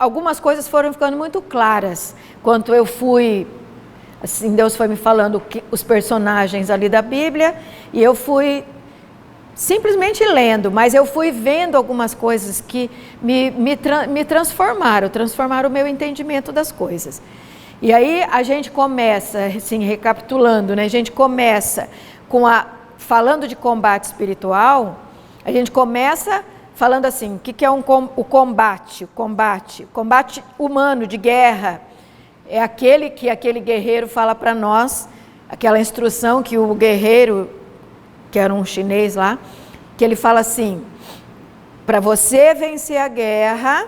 algumas coisas foram ficando muito claras. Quando eu fui, assim, Deus foi me falando os personagens ali da Bíblia, e eu fui simplesmente lendo, mas eu fui vendo algumas coisas que me transformaram o meu entendimento das coisas. E aí a gente começa, assim, recapitulando, né? A gente começa falando de combate espiritual, a gente começa falando assim, o que é o combate? O combate humano de guerra é aquele que aquele guerreiro fala para nós, aquela instrução que o guerreiro, que era um chinês lá, que ele fala assim: para você vencer a guerra,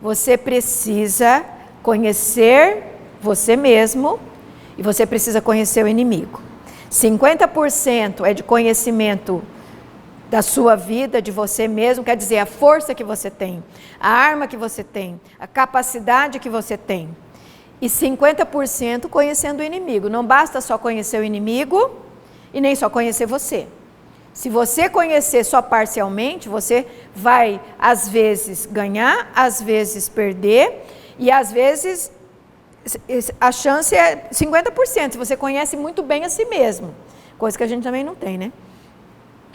você precisa conhecer você mesmo e você precisa conhecer o inimigo. 50% é de conhecimento da sua vida, de você mesmo, quer dizer, a força que você tem, a arma que você tem, a capacidade que você tem. E 50% conhecendo o inimigo. Não basta só conhecer o inimigo e nem só conhecer você. Se você conhecer só parcialmente, você vai, às vezes, ganhar, às vezes perder, e às vezes a chance é 50%, se você conhece muito bem a si mesmo, coisa que a gente também não tem, né?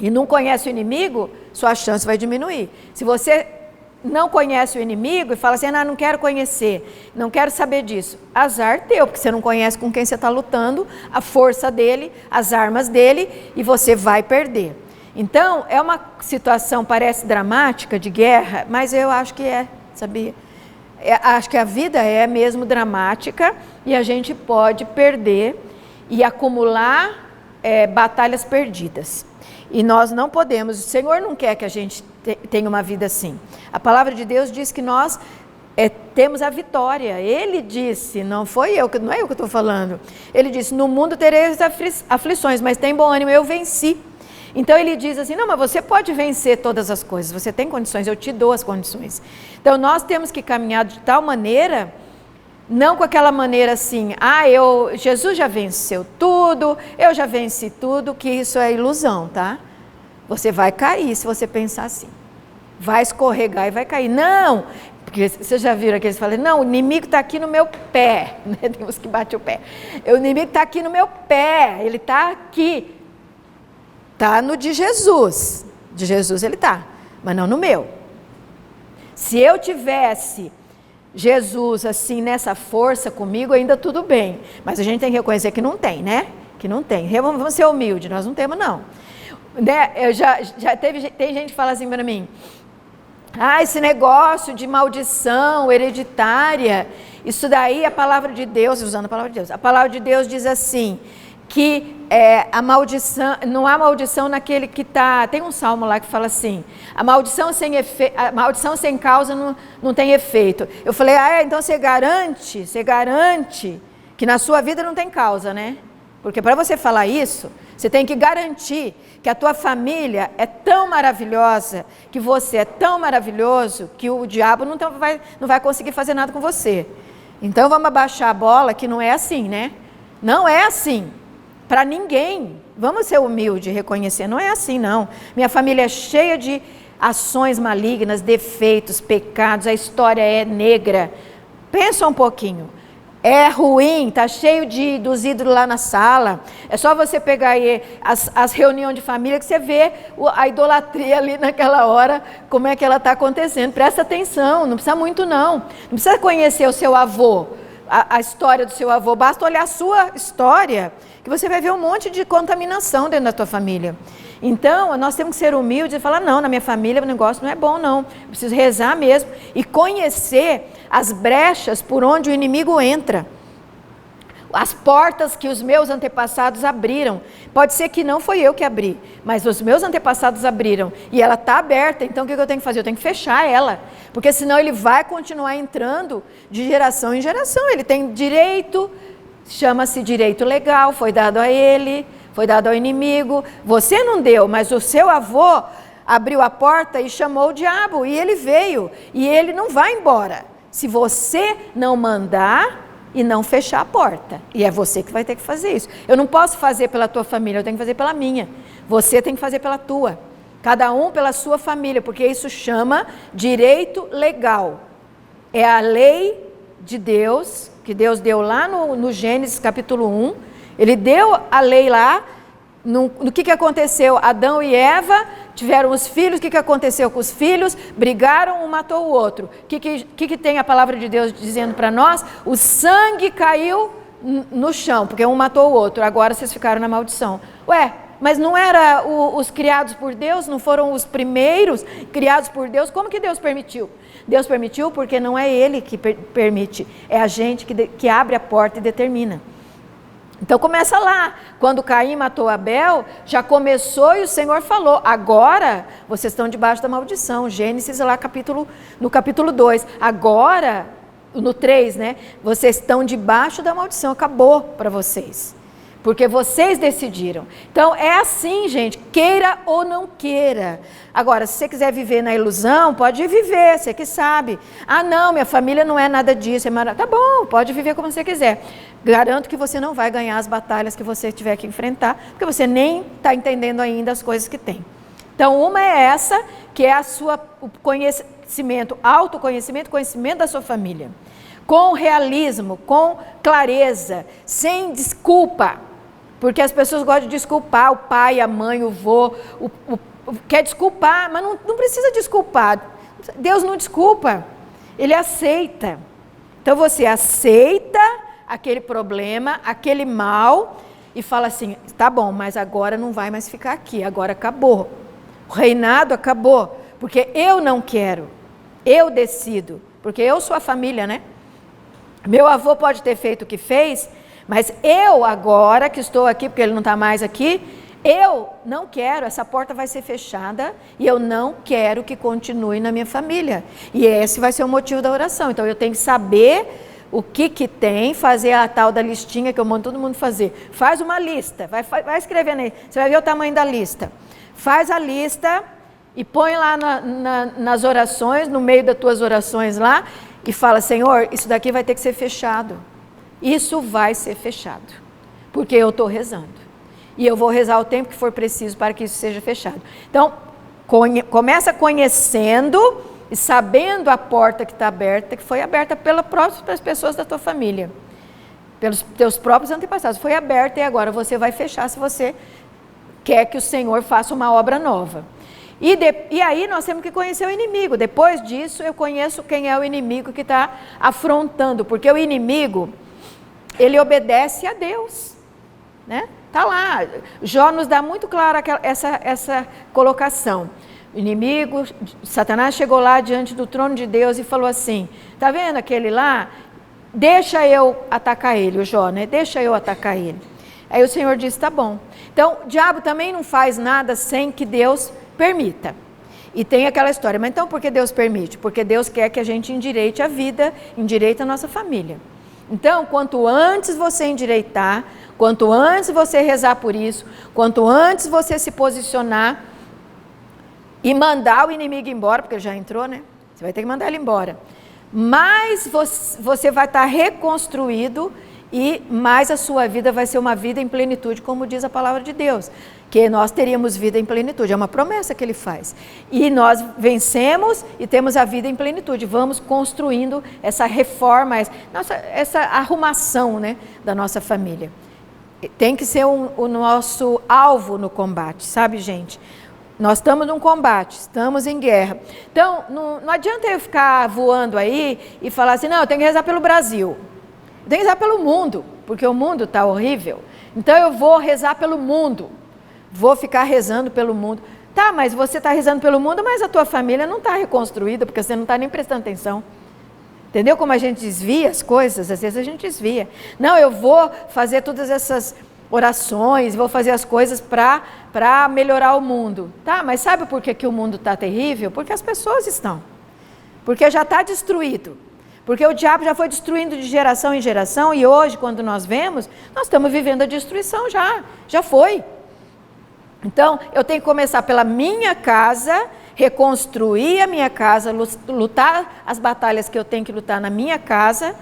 E não conhece o inimigo, sua chance vai diminuir. Se você não conhece o inimigo e fala assim, não quero conhecer, não quero saber disso, azar teu, porque você não conhece com quem você está lutando, a força dele, as armas dele, e você vai perder. Então, é uma situação, parece dramática, de guerra, mas eu acho que sabia? Acho que a vida é mesmo dramática e a gente pode perder e acumular batalhas perdidas. E nós não podemos, o Senhor não quer que a gente tenha uma vida assim. A palavra de Deus diz que nós temos a vitória. Ele disse, não é eu que estou falando. Ele disse, no mundo tereis aflições, mas tem bom ânimo, eu venci. Então ele diz assim, não, mas você pode vencer todas as coisas, você tem condições, eu te dou as condições. Então nós temos que caminhar de tal maneira, não com aquela maneira assim, Jesus já venceu tudo, eu já venci tudo, que isso é ilusão, tá? Você vai cair se você pensar assim. Vai escorregar e vai cair. Não, porque vocês já viram que eles falam, não, o inimigo está aqui no meu pé, né? Tem uns que batem o pé. O inimigo está aqui no meu pé, ele está aqui. Está no de Jesus ele está, mas não no meu. Se eu tivesse Jesus assim nessa força comigo, ainda tudo bem, mas a gente tem que reconhecer que não tem, né? Que não tem. Vamos ser humildes, nós não temos não. Né? Tem gente que fala assim para mim, esse negócio de maldição hereditária, isso daí a palavra de Deus, usando a palavra de Deus, a palavra de Deus diz assim, que a maldição, não há maldição naquele que está, tem um salmo lá que fala assim, a maldição sem causa não tem efeito. Eu falei, então você garante que na sua vida não tem causa, né? Porque para você falar isso, você tem que garantir que a tua família é tão maravilhosa, que você é tão maravilhoso, que o diabo não vai conseguir fazer nada com você. Então vamos abaixar a bola, que não é assim, né? Não é assim. Para ninguém, vamos ser humildes e reconhecer, não é assim não. Minha família é cheia de ações malignas, defeitos, pecados, a história é negra. Pensa um pouquinho, é ruim, está cheio dos ídolos lá na sala. É só você pegar aí as reuniões de família que você vê a idolatria ali naquela hora, como é que ela está acontecendo. Presta atenção, não precisa muito não precisa conhecer o seu avô, a história do seu avô, basta olhar a sua história, que você vai ver um monte de contaminação dentro da tua família. Então, nós temos que ser humildes e falar, não, na minha família o negócio não é bom não, eu preciso rezar mesmo e conhecer as brechas por onde o inimigo entra, as portas que os meus antepassados abriram. Pode ser que não foi eu que abri, mas os meus antepassados abriram e ela está aberta, então o que eu tenho que fazer? Eu tenho que fechar ela, porque senão ele vai continuar entrando de geração em geração. Ele tem direito, chama-se direito legal, foi dado a ele, foi dado ao inimigo. Você não deu, mas o seu avô abriu a porta e chamou o diabo, e ele veio, e ele não vai embora se você não mandar e não fechar a porta. E é você que vai ter que fazer isso. Eu não posso fazer pela tua família, eu tenho que fazer pela minha. Você tem que fazer pela tua. Cada um pela sua família, porque isso chama direito legal. É a lei de Deus, que Deus deu lá no Gênesis capítulo 1. Ele deu a lei lá. No que aconteceu? Adão e Eva tiveram os filhos. O que aconteceu com os filhos? Brigaram, um matou o outro. O que tem a palavra de Deus dizendo para nós? O sangue caiu no chão, porque um matou o outro. Agora vocês ficaram na maldição. Ué, mas não era os criados por Deus? Não foram os primeiros criados por Deus? Como que Deus permitiu? Deus permitiu porque não é Ele que permite. É a gente que abre a porta e determina. Então começa lá, quando Caim matou Abel, já começou e o Senhor falou, agora vocês estão debaixo da maldição, Gênesis lá no capítulo 2, agora, no 3, né, vocês estão debaixo da maldição, acabou para vocês, porque vocês decidiram. Então é assim, gente, queira ou não queira. Agora, se você quiser viver na ilusão, pode viver, você que sabe. Ah não, minha família não é nada disso, tá bom, pode viver como você quiser. Garanto que você não vai ganhar as batalhas que você tiver que enfrentar, porque você nem está entendendo ainda as coisas que tem. Então, uma é essa, que é o conhecimento, autoconhecimento, conhecimento da sua família. Com realismo, com clareza, sem desculpa. Porque as pessoas gostam de desculpar, o pai, a mãe, o vô, quer desculpar, mas não precisa desculpar. Deus não desculpa, Ele aceita. Então, você aceita aquele problema, aquele mal, e fala assim, tá bom, mas agora não vai mais ficar aqui, agora acabou. O reinado acabou, porque eu não quero, eu decido, porque eu sou a família, né? Meu avô pode ter feito o que fez, mas eu agora que estou aqui, porque ele não está mais aqui, eu não quero, essa porta vai ser fechada e eu não quero que continue na minha família. E esse vai ser o motivo da oração. Então eu tenho que saber o que tem, fazer a tal da listinha que eu mando todo mundo fazer. Faz uma lista, vai escrevendo aí, você vai ver o tamanho da lista. Faz a lista e põe lá nas orações, no meio das tuas orações lá, e fala, Senhor, isso daqui vai ter que ser fechado. Isso vai ser fechado, porque eu estou rezando. E eu vou rezar o tempo que for preciso para que isso seja fechado. Então, começa conhecendo e sabendo a porta que está aberta, que foi aberta pelas próprias pessoas da tua família, pelos teus próprios antepassados, foi aberta e agora você vai fechar se você quer que o Senhor faça uma obra nova. E aí nós temos que conhecer o inimigo. Depois disso eu conheço quem é o inimigo que está afrontando, porque o inimigo, ele obedece a Deus, né? Está lá, Jó nos dá muito claro essa colocação. O inimigo, Satanás chegou lá diante do trono de Deus e falou assim, tá vendo aquele lá? Deixa eu atacar ele, o Jó, né? Deixa eu atacar ele. Aí o Senhor disse, tá bom. Então, o diabo também não faz nada sem que Deus permita. E tem aquela história, mas então por que Deus permite? Porque Deus quer que a gente endireite a vida, endireite a nossa família. Então, quanto antes você endireitar, quanto antes você rezar por isso, quanto antes você se posicionar e mandar o inimigo embora, porque ele já entrou, né? Você vai ter que mandar ele embora. Mais você vai estar reconstruído e mais a sua vida vai ser uma vida em plenitude, como diz a palavra de Deus. Que nós teríamos vida em plenitude, é uma promessa que Ele faz. E nós vencemos e temos a vida em plenitude. Vamos construindo essa reforma, essa arrumação, né, da nossa família. Tem que ser o nosso alvo no combate, sabe, gente? Nós estamos num combate, estamos em guerra. Então, não adianta eu ficar voando aí e falar assim, não, eu tenho que rezar pelo Brasil. Eu tenho que rezar pelo mundo, porque o mundo está horrível. Então, eu vou rezar pelo mundo. Vou ficar rezando pelo mundo. Tá, mas você está rezando pelo mundo, mas a tua família não está reconstruída, porque você não está nem prestando atenção. Entendeu como a gente desvia as coisas? Às vezes a gente desvia. Não, eu vou fazer todas essas orações, vou fazer as coisas para melhorar o mundo. Tá, mas sabe por que o mundo está terrível? Porque as pessoas estão. Porque já está destruído. Porque o diabo já foi destruindo de geração em geração e hoje, quando nós vemos, nós estamos vivendo a destruição já foi. Então, eu tenho que começar pela minha casa, reconstruir a minha casa, lutar as batalhas que eu tenho que lutar na minha casa.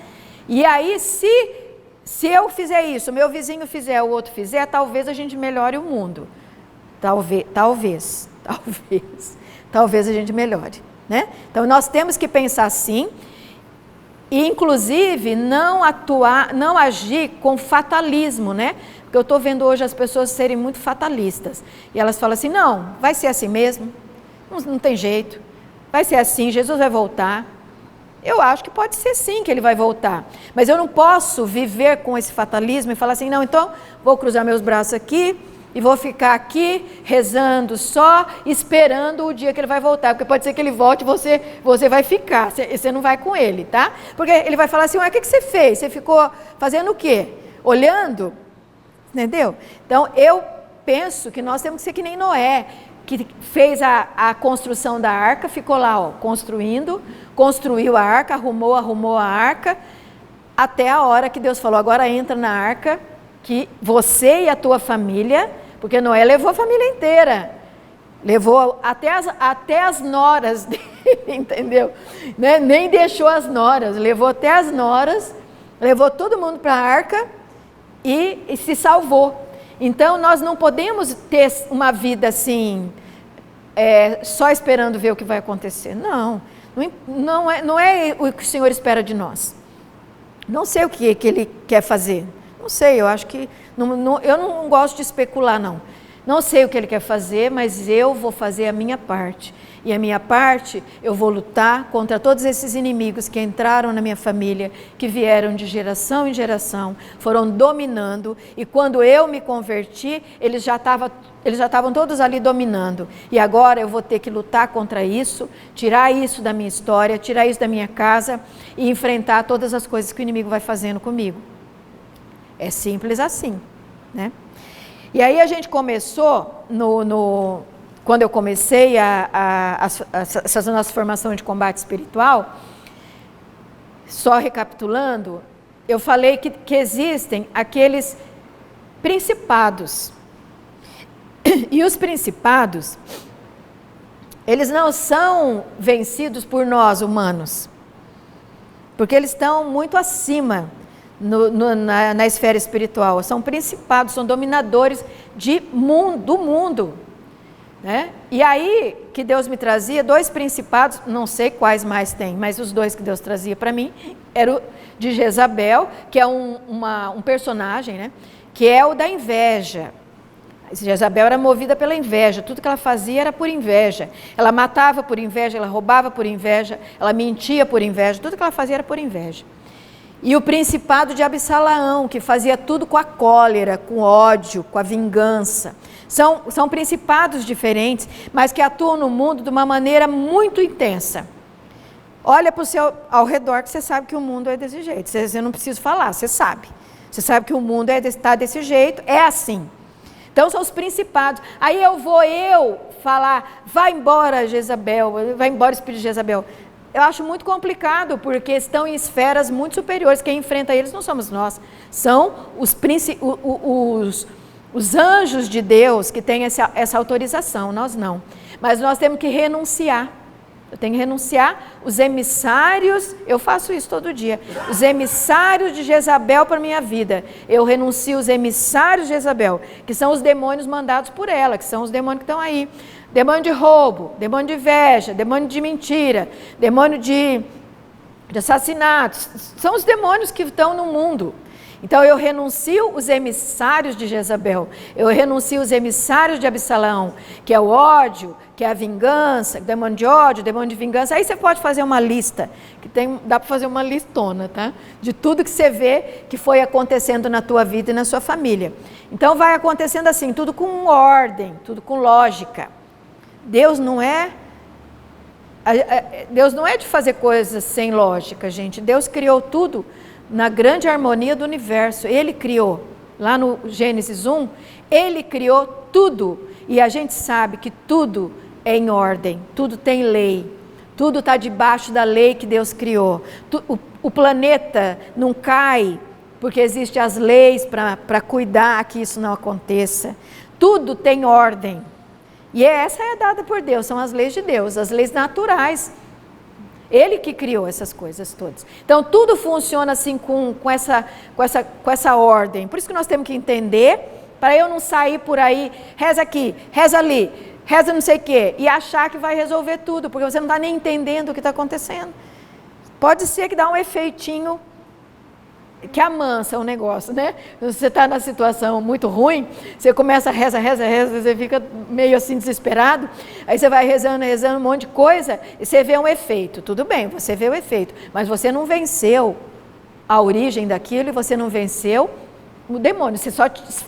E aí, se eu fizer isso, o meu vizinho fizer, o outro fizer, talvez a gente melhore o mundo. Talvez a gente melhore, né? Então, nós temos que pensar assim. E, inclusive, não agir com fatalismo, né? Porque eu estou vendo hoje as pessoas serem muito fatalistas. E elas falam assim, não, vai ser assim mesmo, não tem jeito, vai ser assim, Jesus vai voltar. Eu acho que pode ser sim que ele vai voltar. Mas eu não posso viver com esse fatalismo e falar assim, não, então vou cruzar meus braços aqui e vou ficar aqui rezando só, esperando o dia que ele vai voltar. Porque pode ser que ele volte e você vai ficar, você não vai com ele, tá? Porque ele vai falar assim, ué, o que você fez? Você ficou fazendo o quê? Olhando? Entendeu? Então, eu penso que nós temos que ser que nem Noé, que fez a construção da arca, ficou lá, ó, construiu a arca, arrumou a arca, até a hora que Deus falou, agora entra na arca, que você e a tua família, porque Noé levou a família inteira, levou até as noras dele, entendeu? Né? Nem deixou as noras, levou até as noras, levou todo mundo para a arca e se salvou. Então, nós não podemos ter uma vida assim, só esperando ver o que vai acontecer. Não é o que o Senhor espera de nós. Não sei o que Ele quer fazer. Não sei, eu acho que... eu não gosto de especular, não. Não sei o que Ele quer fazer, mas eu vou fazer a minha parte. E a minha parte, eu vou lutar contra todos esses inimigos que entraram na minha família, que vieram de geração em geração, foram dominando, e quando eu me converti, eles já estavam todos ali dominando. E agora eu vou ter que lutar contra isso, tirar isso da minha história, tirar isso da minha casa e enfrentar todas as coisas que o inimigo vai fazendo comigo. É simples assim, né? E aí a gente começou quando eu comecei essa nossa formação de combate espiritual, só recapitulando, eu falei que existem aqueles principados. E os principados, eles não são vencidos por nós, humanos, porque eles estão muito acima na esfera espiritual. São principados, são dominadores do mundo. Né? E aí que Deus me trazia 2 principados, não sei quais mais tem, mas os 2 que Deus trazia para mim, era o de Jezabel, que é um personagem, né? Que é o da inveja. Jezabel era movida pela inveja, tudo que ela fazia era por inveja. Ela matava por inveja, ela roubava por inveja, ela mentia por inveja, tudo que ela fazia era por inveja. E o principado de Absalaão, que fazia tudo com a cólera, com ódio, com a vingança. São principados diferentes, mas que atuam no mundo de uma maneira muito intensa. Olha para o seu ao redor que você sabe que o mundo é desse jeito. Você não precisa falar, você sabe. Você sabe que o mundo está desse jeito, é assim. Então são os principados. Aí eu vou falar, vai embora Jezabel, vai embora o espírito de Jezabel. Eu acho muito complicado, porque estão em esferas muito superiores. Quem enfrenta eles não somos nós. São os anjos de Deus que têm essa autorização, nós não. Mas nós temos que renunciar. Eu tenho que renunciar os emissários, eu faço isso todo dia, os emissários de Jezabel para a minha vida. Eu renuncio os emissários de Jezabel, que são os demônios mandados por ela, que são os demônios que estão aí. Demônio de roubo, demônio de inveja, demônio de mentira, demônio de assassinatos. São os demônios que estão no mundo. Então eu renuncio os emissários de Jezabel, eu renuncio os emissários de Absalão, que é o ódio, que é a vingança, demônio de ódio, demônio de vingança. Aí você pode fazer uma lista, dá para fazer uma listona, tá? De tudo que você vê que foi acontecendo na tua vida e na sua família. Então vai acontecendo assim, tudo com ordem, tudo com lógica. Deus não é de fazer coisas sem lógica, gente. Deus criou tudo na grande harmonia do universo. Ele criou, lá no Gênesis 1, Ele criou tudo. E a gente sabe que tudo é em ordem, tudo tem lei, tudo está debaixo da lei que Deus criou. O planeta não cai porque existem as leis para cuidar que isso não aconteça. Tudo tem ordem. E essa é dada por Deus, são as leis de Deus, as leis naturais. Ele que criou essas coisas todas. Então tudo funciona assim com essa ordem. Por isso que nós temos que entender, para eu não sair por aí, reza aqui, reza ali, reza não sei o quê, e achar que vai resolver tudo, porque você não está nem entendendo o que está acontecendo. Pode ser que dá um efeitinho que amansa o negócio, né? Você está na situação muito ruim, você começa a reza, você fica meio assim desesperado, aí você vai rezando um monte de coisa, e você vê um efeito. Tudo bem, você vê o efeito, mas você não venceu a origem daquilo, e você não venceu o demônio, você só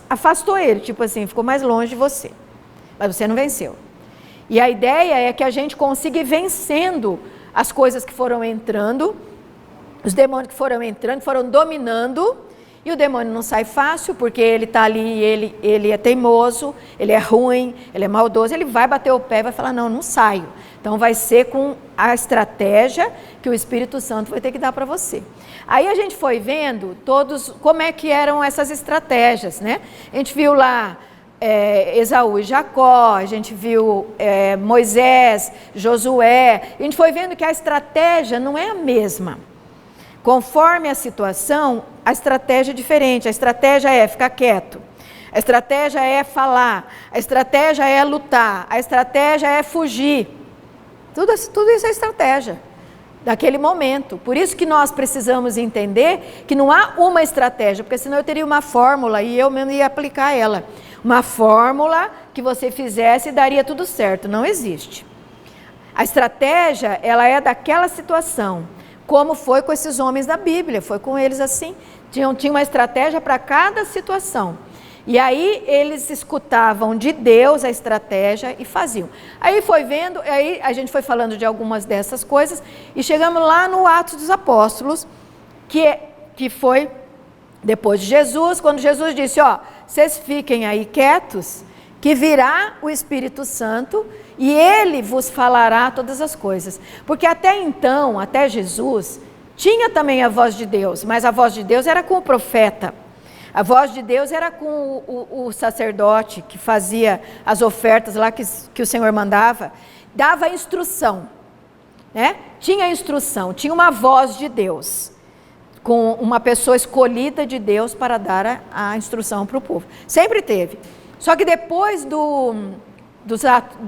afastou ele, tipo assim, ficou mais longe de você, mas você não venceu. E a ideia é que a gente consiga ir vencendo as coisas que foram entrando, os demônios que foram entrando, foram dominando, e o demônio não sai fácil, porque ele está ali, ele é teimoso, ele é ruim, ele é maldoso, ele vai bater o pé e vai falar, não saio. Então vai ser com a estratégia que o Espírito Santo vai ter que dar para você. Aí a gente foi vendo todos, como é que eram essas estratégias, né? A gente viu lá Esaú e Jacó, a gente viu Moisés, Josué, a gente foi vendo que a estratégia não é a mesma. Conforme a situação, a estratégia é diferente. A estratégia é ficar quieto, a estratégia é falar, a estratégia é lutar, a estratégia é fugir. Tudo isso é estratégia daquele momento. Por isso que nós precisamos entender que não há uma estratégia, porque senão eu teria uma fórmula e eu mesmo ia aplicar ela. Uma fórmula que você fizesse e daria tudo certo. Não existe. A estratégia, ela é daquela situação. Como foi com esses homens da Bíblia, foi com eles assim, tinha uma estratégia para cada situação, e aí eles escutavam de Deus a estratégia e faziam. Aí foi vendo, aí a gente foi falando de algumas dessas coisas, e chegamos lá no Atos dos Apóstolos, que foi depois de Jesus, quando Jesus disse, vocês fiquem aí quietos, que virá o Espírito Santo e ele vos falará todas as coisas. Porque até então, até Jesus, tinha também a voz de Deus, mas a voz de Deus era com o profeta. A voz de Deus era com o sacerdote que fazia as ofertas lá que o Senhor mandava, dava instrução, né? Tinha instrução, tinha uma voz de Deus, com uma pessoa escolhida de Deus para dar a instrução para o povo. Sempre teve. Só que depois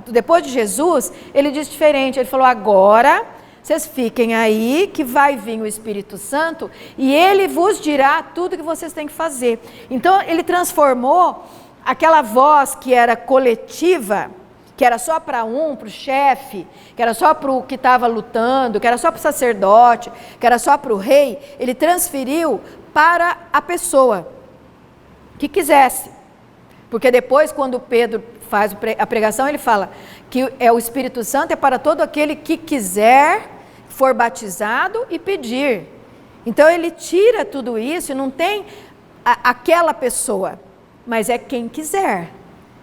depois de Jesus, ele disse diferente, ele falou, agora vocês fiquem aí, que vai vir o Espírito Santo, e ele vos dirá tudo que vocês têm que fazer. Então ele transformou aquela voz que era coletiva, que era só para para o chefe, que era só para o que estava lutando, que era só para o sacerdote, que era só para o rei, ele transferiu para a pessoa que quisesse. Porque depois, quando Pedro faz a pregação, ele fala que o Espírito Santo é para todo aquele que quiser, for batizado e pedir. Então ele tira tudo isso e não tem aquela pessoa, mas é quem quiser,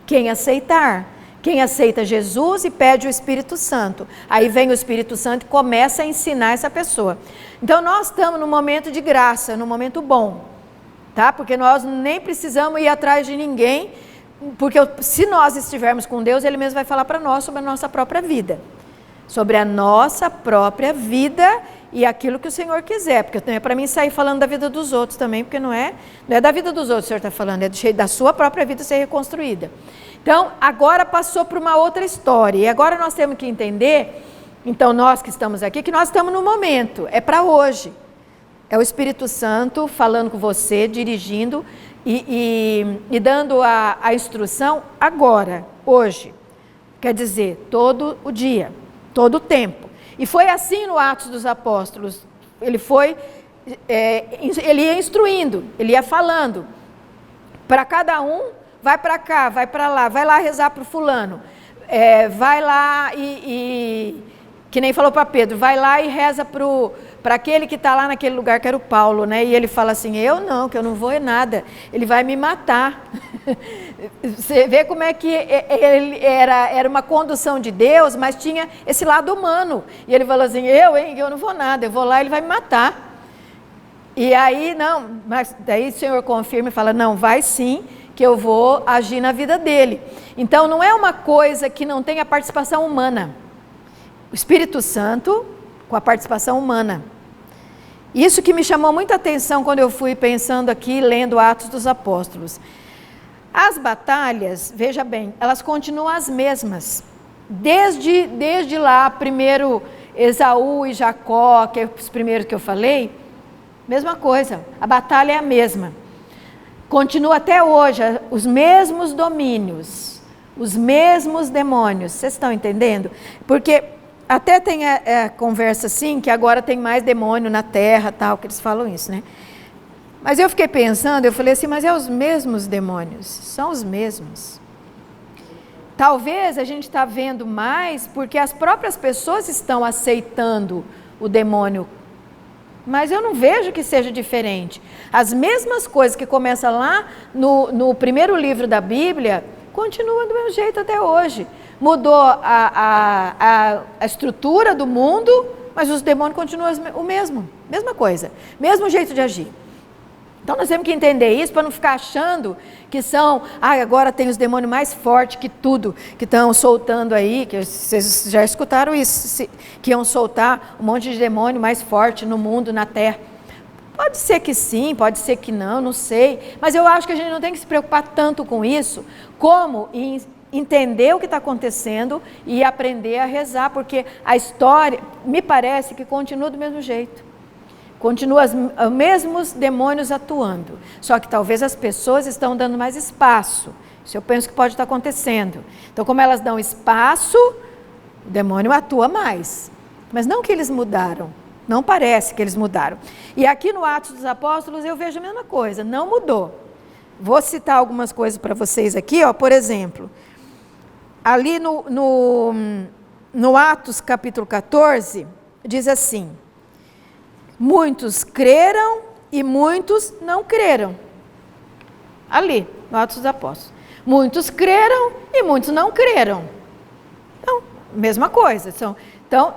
quem aceitar. Quem aceita Jesus e pede o Espírito Santo. Aí vem o Espírito Santo e começa a ensinar essa pessoa. Então nós estamos num momento de graça, num momento bom. Tá? Porque nós nem precisamos ir atrás de ninguém, porque se nós estivermos com Deus, Ele mesmo vai falar para nós sobre a nossa própria vida. Sobre a nossa própria vida e aquilo que o Senhor quiser. Porque não é para mim sair falando da vida dos outros também, porque não é da vida dos outros que o Senhor está falando, é da sua própria vida ser reconstruída. Então, agora passou para uma outra história, e agora nós temos que entender, então nós que estamos aqui, que nós estamos no momento, é para hoje. É o Espírito Santo falando com você, dirigindo e dando a instrução agora, hoje. Quer dizer, todo o dia, todo o tempo. E foi assim no Atos dos Apóstolos. Ele ia instruindo, ele ia falando. Para cada um, vai para cá, vai para lá, vai lá rezar para o fulano. Vai lá que nem falou para Pedro, vai lá e reza para aquele que está lá naquele lugar, que era o Paulo, né? E ele fala assim, que eu não vou nada, ele vai me matar. Você vê como é que ele era uma condução de Deus, mas tinha esse lado humano. E ele falou assim, eu não vou nada, eu vou lá, ele vai me matar. E aí, não, mas daí o Senhor confirma e fala, não, vai sim, que eu vou agir na vida dele. Então não é uma coisa que não tenha participação humana. O Espírito Santo com a participação humana. Isso que me chamou muita atenção quando eu fui pensando aqui, lendo Atos dos Apóstolos. As batalhas, veja bem, elas continuam as mesmas. Desde lá, primeiro Esaú e Jacó, que é os primeiros que eu falei, mesma coisa, a batalha é a mesma. Continua até hoje, os mesmos domínios, os mesmos demônios, vocês estão entendendo? Porque até tem a conversa assim, que agora tem mais demônio na terra, tal, que eles falam isso, né? Mas eu fiquei pensando, eu falei assim, mas é os mesmos demônios, são os mesmos. Talvez a gente está vendo mais porque as próprias pessoas estão aceitando o demônio, mas eu não vejo que seja diferente. As mesmas coisas que começam lá no primeiro livro da Bíblia, continuam do mesmo jeito até hoje. Mudou a estrutura do mundo, mas os demônios continuam o mesmo, mesma coisa, mesmo jeito de agir. Então nós temos que entender isso para não ficar achando que são, agora tem os demônios mais fortes que tudo, que estão soltando aí, que vocês já escutaram isso, que iam soltar um monte de demônio mais forte no mundo, na terra. Pode ser que sim, pode ser que não, não sei, mas eu acho que a gente não tem que se preocupar tanto com isso, como em entender o que está acontecendo e aprender a rezar, porque a história, me parece que continua do mesmo jeito. Continua os mesmos demônios atuando, só que talvez as pessoas estão dando mais espaço. Isso eu penso que pode estar acontecendo. Então, como elas dão espaço, o demônio atua mais. Mas não que eles mudaram, não parece que eles mudaram. E aqui no Atos dos Apóstolos eu vejo a mesma coisa, não mudou. Vou citar algumas coisas para vocês aqui, ó. Por exemplo, ali no Atos capítulo 14, diz assim: muitos creram e muitos não creram. Ali, no Atos dos Apóstolos. Muitos creram e muitos não creram. Então, mesma coisa. Então,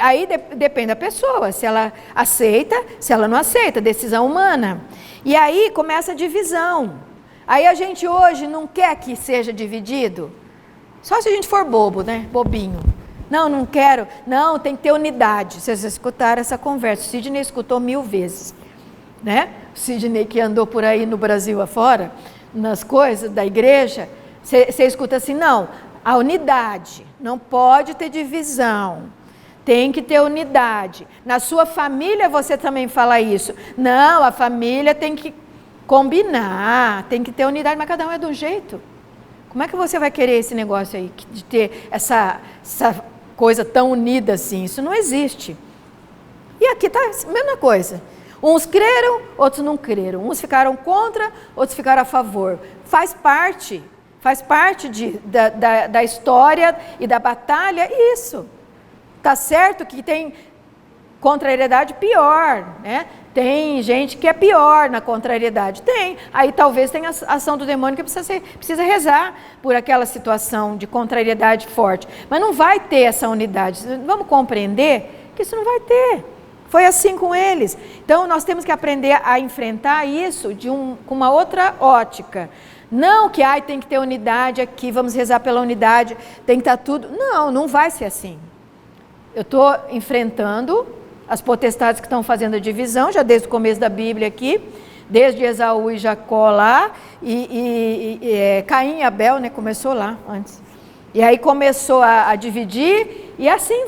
aí depende da pessoa, se ela aceita, se ela não aceita, decisão humana. E aí começa a divisão. Aí a gente hoje não quer que seja dividido, só se a gente for bobo, né? Bobinho. Não quero. Não, tem que ter unidade. Vocês escutaram essa conversa. O Sidney escutou 1000 vezes. Né? O Sidney que andou por aí no Brasil afora, nas coisas da igreja, você escuta assim, não, a unidade, não pode ter divisão. Tem que ter unidade. Na sua família você também fala isso. Não, a família tem que combinar, tem que ter unidade, mas cada um é de um jeito. Como é que você vai querer esse negócio aí, de ter essa coisa tão unida assim? Isso não existe. E aqui está a mesma coisa. Uns creram, outros não creram. Uns ficaram contra, outros ficaram a favor. Faz parte da história e da batalha isso. Tá certo que tem contrariedade pior, né? Tem gente que é pior na contrariedade. Tem. Aí talvez tenha a ação do demônio que precisa rezar por aquela situação de contrariedade forte. Mas não vai ter essa unidade. Vamos compreender que isso não vai ter. Foi assim com eles. Então nós temos que aprender a enfrentar isso com uma outra ótica. Não que tem que ter unidade aqui, vamos rezar pela unidade, tem que estar tudo. Não vai ser assim. Eu estou enfrentando as potestades que estão fazendo a divisão, já desde o começo da Bíblia aqui, desde Esaú e Jacó lá, e Caim e Abel, né, começou lá antes. E aí começou a dividir, e assim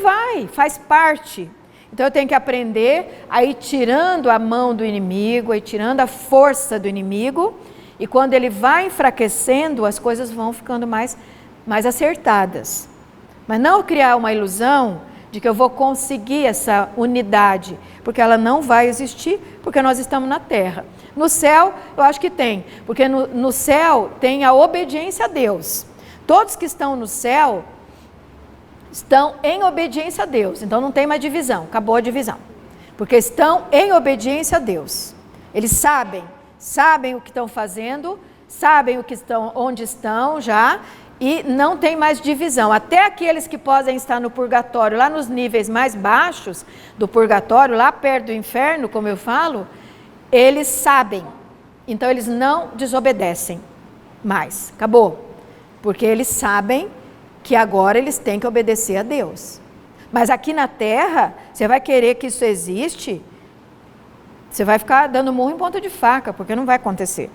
faz parte. Então eu tenho que aprender a ir tirando a mão do inimigo, a ir tirando a força do inimigo, e quando ele vai enfraquecendo, as coisas vão ficando mais acertadas. Mas não criar uma ilusão de que eu vou conseguir essa unidade, porque ela não vai existir, porque nós estamos na terra. No céu, eu acho que tem, porque no céu tem a obediência a Deus. Todos que estão no céu estão em obediência a Deus, então não tem mais divisão, acabou a divisão, porque estão em obediência a Deus. Eles sabem o que estão fazendo, sabem onde estão já, e não tem mais divisão. Até aqueles que podem estar no purgatório, lá nos níveis mais baixos do purgatório, lá perto do inferno, como eu falo, eles sabem. Então eles não desobedecem mais. Acabou. Porque eles sabem que agora eles têm que obedecer a Deus. Mas aqui na terra, você vai querer que isso existe, você vai ficar dando murro em ponta de faca, porque não vai acontecer.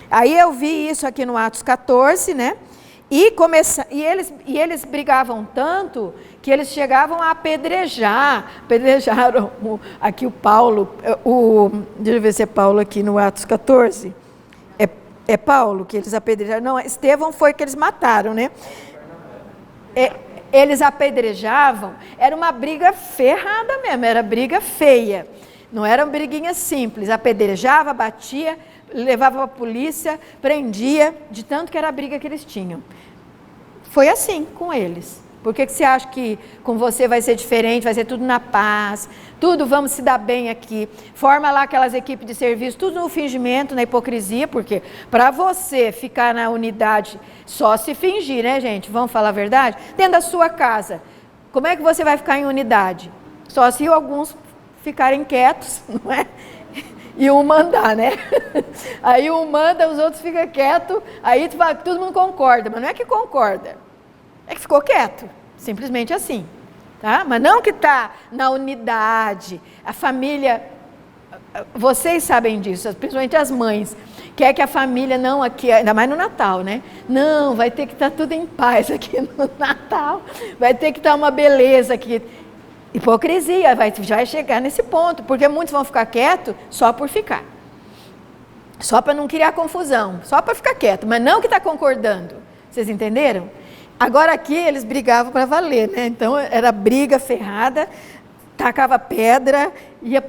Aí eu vi isso aqui no Atos 14, né? E eles brigavam tanto que eles chegavam a apedrejaram aqui o Paulo, deixa eu ver se é Paulo aqui no Atos 14, é Paulo que eles apedrejaram, não, Estevão foi que eles mataram, né? Eles apedrejavam, era uma briga ferrada mesmo, era briga feia, não era uma briguinha simples, apedrejava, batia, levava para a polícia, prendia, de tanto que era a briga que eles tinham. Foi assim com eles. Por que você acha que com você vai ser diferente, vai ser tudo na paz, tudo vamos se dar bem aqui? Forma lá aquelas equipes de serviço, tudo no fingimento, na hipocrisia, porque para você ficar na unidade, só se fingir, né, gente? Vamos falar a verdade? Dentro da sua casa, como é que você vai ficar em unidade? Só se alguns ficarem quietos, não é? E um mandar, né? Aí um manda, os outros ficam quietos, aí todo mundo concorda, mas não é que concorda, é que ficou quieto, simplesmente assim, tá? Mas não que está na unidade, a família, vocês sabem disso, principalmente as mães, quer que a família não aqui, ainda mais no Natal, né? Não, vai ter que estar tudo em paz aqui no Natal, vai ter que estar uma beleza aqui. Hipocrisia, vai chegar nesse ponto, porque muitos vão ficar quietos só por ficar. Só para não criar confusão, só para ficar quieto, mas não que está concordando. Vocês entenderam? Agora aqui eles brigavam para valer, né? Então era briga ferrada, tacava pedra, ia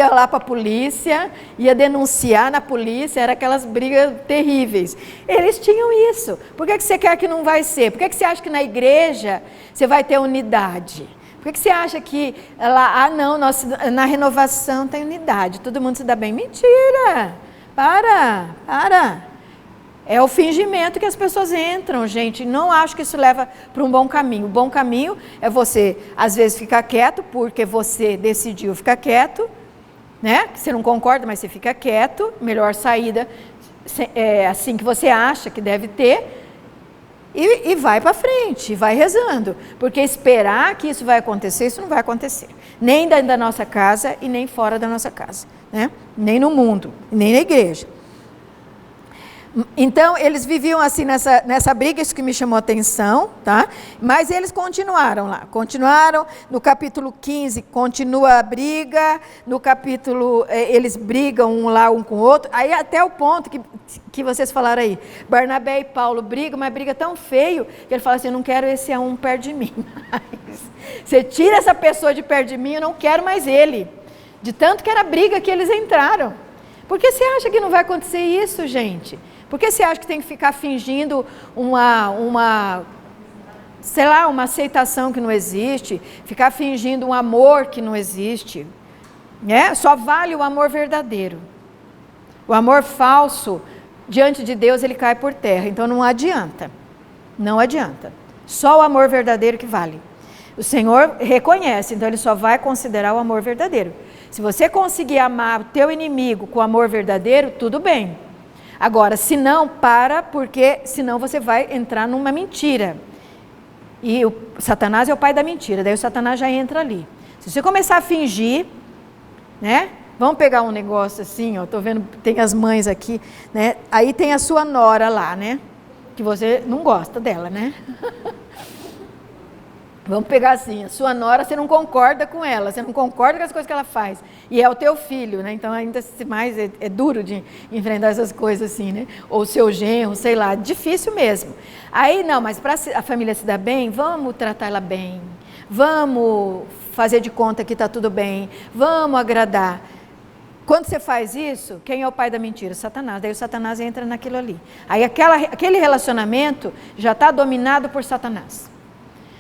lá para a polícia, ia denunciar na polícia, era aquelas brigas terríveis. Eles tinham isso. Por que você quer que não vai ser? Por que você acha que na igreja você vai ter unidade? Por que você acha que lá, não, na renovação tem unidade, todo mundo se dá bem? Mentira! Para! É o fingimento que as pessoas entram, gente. Não acho que isso leva para um bom caminho. O bom caminho é você, às vezes, ficar quieto, porque você decidiu ficar quieto, né? Você não concorda, mas você fica quieto. Melhor saída é assim que você acha que deve ter. E vai para frente, vai rezando, porque esperar que isso vai acontecer, isso não vai acontecer, nem dentro da nossa casa e nem fora da nossa casa, né? Nem no mundo, nem na igreja. Então, eles viviam assim nessa briga, isso que me chamou a atenção, tá? Mas eles continuaram lá, no capítulo 15, continua a briga, no capítulo, eles brigam um com o outro, aí até o ponto que vocês falaram aí, Barnabé e Paulo brigam, mas briga tão feio, que ele fala assim, eu não quero esse um perto de mim mais. Você tira essa pessoa de perto de mim, eu não quero mais ele. De tanto que era a briga que eles entraram. Por que você acha que não vai acontecer isso, gente? Por que você acha que tem que ficar fingindo uma aceitação que não existe, ficar fingindo um amor que não existe, né? Só vale o amor verdadeiro. O amor falso, diante de Deus, ele cai por terra, então não adianta, só o amor verdadeiro que vale. O Senhor reconhece, então ele só vai considerar o amor verdadeiro. Se você conseguir amar o teu inimigo com amor verdadeiro, tudo bem. Agora, se não, porque senão você vai entrar numa mentira. E o Satanás é o pai da mentira, daí o Satanás já entra ali. Se você começar a fingir, né? Vamos pegar um negócio assim, ó, tô vendo, tem as mães aqui, né? Aí tem a sua nora lá, né? Que você não gosta dela, né? Vamos pegar assim, a sua nora, você não concorda com ela, você não concorda com as coisas que ela faz. E é o teu filho, né? Então ainda mais é duro de enfrentar essas coisas assim, né? Ou seu genro, sei lá, difícil mesmo. Aí não, mas para a família se dar bem, vamos tratar ela bem, vamos fazer de conta que está tudo bem, vamos agradar. Quando você faz isso, quem é o pai da mentira? Satanás. Daí o Satanás entra naquilo ali. Aí aquele relacionamento já está dominado por Satanás.